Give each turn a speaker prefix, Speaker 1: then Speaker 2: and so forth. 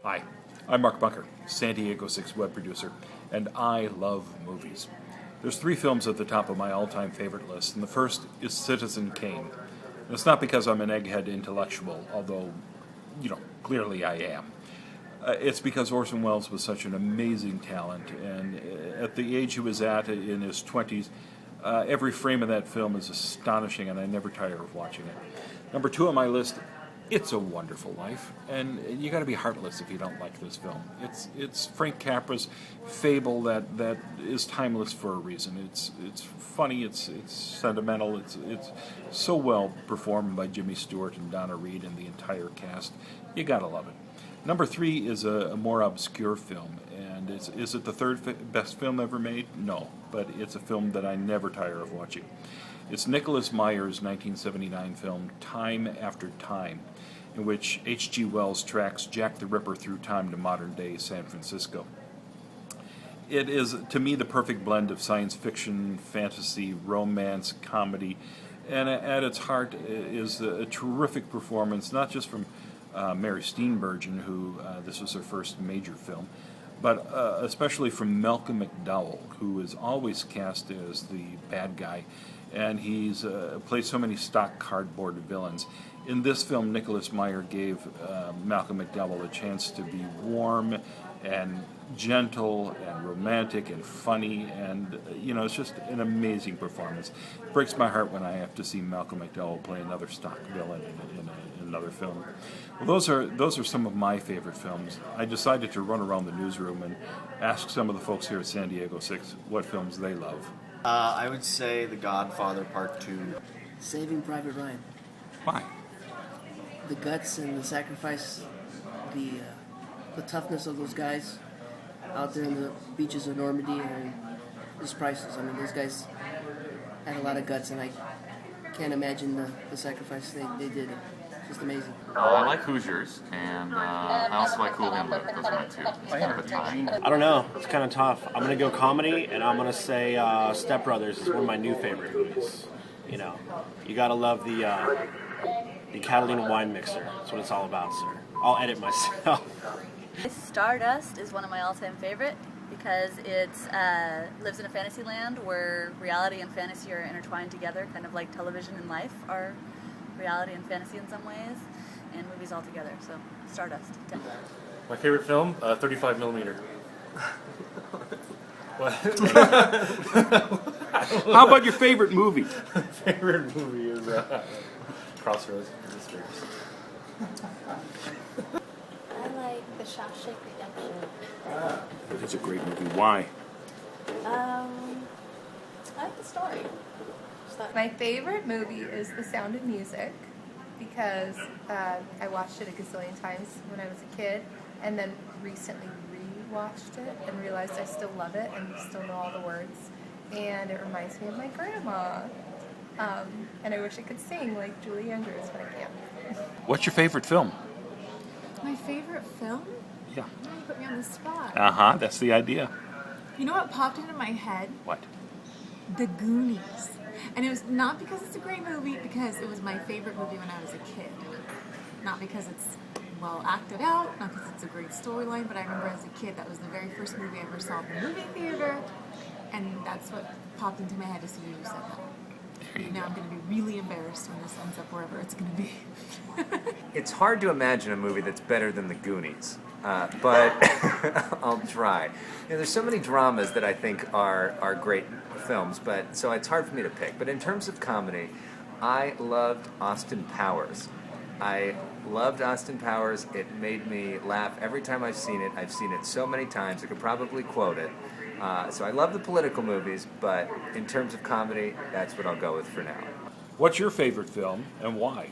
Speaker 1: Hi, I'm Mark Bunker, San Diego 6 web producer, and I love movies. There's three films at the top of my all-time favorite list, and the first is Citizen Kane. And it's not because I'm an egghead intellectual, although, clearly I am. It's because Orson Welles was such an amazing talent, and at the age he was at in his 20s, every frame of that film is astonishing, and I never tire of watching it. Number two on my list, It's a Wonderful Life, and you got to be heartless if you don't like this film. It's Frank Capra's fable that is timeless for a reason. It's funny, it's sentimental, it's so well performed by Jimmy Stewart and Donna Reed and the entire cast. You got to love it. Number three is a more obscure film, and is it the third best film ever made? No, but it's a film that I never tire of watching. It's Nicholas Meyer's 1979 film Time After Time, in which H.G. Wells tracks Jack the Ripper through time to modern-day San Francisco. It is, to me, the perfect blend of science fiction, fantasy, romance, comedy, and at its heart is a terrific performance, not just from Mary Steenburgen, who this was her first major film, but especially from Malcolm McDowell, who is always cast as the bad guy, and he's played so many stock cardboard villains. In this film, Nicholas Meyer gave Malcolm McDowell a chance to be warm and gentle and romantic and funny, and it's just an amazing performance. It breaks my heart when I have to see Malcolm McDowell play another stock villain in another film. Well, those are some of my favorite films. I decided to run around the newsroom and ask some of the folks here at San Diego 6 what films they love.
Speaker 2: I would say The Godfather Part 2.
Speaker 3: Saving Private Ryan.
Speaker 1: Why?
Speaker 3: The guts and the sacrifice, the toughness of those guys out there in the beaches of Normandy and just priceless. I mean, those guys had a lot of guts, and I can't imagine the sacrifice they did. It's just amazing.
Speaker 4: I like Hoosiers, and I also like Cool Hand Luke. Those are my two at the time.
Speaker 5: I don't know. It's kind of tough. I'm going to go comedy, and I'm going to say Step Brothers is one of my new favorite movies. You got to love the Catalina wine mixer. That's what it's all about, sir. I'll edit myself.
Speaker 6: Stardust is one of my all-time favorite because it lives in a fantasy land where reality and fantasy are intertwined together, kind of like television and life are reality and fantasy in some ways, and movies all together. So, Stardust.
Speaker 7: My favorite film, 35 millimeter. What?
Speaker 1: How about your favorite movie?
Speaker 7: Favorite movie is Crossroads.
Speaker 8: I like The Shawshank Redemption.
Speaker 1: It's a great movie. Why?
Speaker 8: I like the story.
Speaker 9: My favorite movie is The Sound of Music because I watched it a gazillion times when I was a kid, and then recently re-watched it and realized I still love it and still know all the words, and it reminds me of my grandma. And I wish I could sing like Julie Andrews, but I can't.
Speaker 1: What's your favorite film?
Speaker 10: My favorite film?
Speaker 1: Yeah.
Speaker 10: Now you put me on the spot.
Speaker 1: That's the idea.
Speaker 10: You know what popped into my head?
Speaker 1: What?
Speaker 10: The Goonies. And it was not because it's a great movie, because it was my favorite movie when I was a kid. Not because it's well acted out, not because it's a great storyline, but I remember as a kid that was the very first movie I ever saw in the movie theater, and that's what popped into my head as soon as you said that. Now I'm going to be really embarrassed when this ends up wherever it's going to be.
Speaker 11: It's hard to imagine a movie that's better than The Goonies, but I'll try. There's so many dramas that I think are great films, but so it's hard for me to pick. But in terms of comedy, I loved Austin Powers. I loved Austin Powers. It made me laugh every time I've seen it. I've seen it so many times, I could probably quote it. So I love the political movies, but in terms of comedy, that's what I'll go with for now.
Speaker 1: What's your favorite film and why?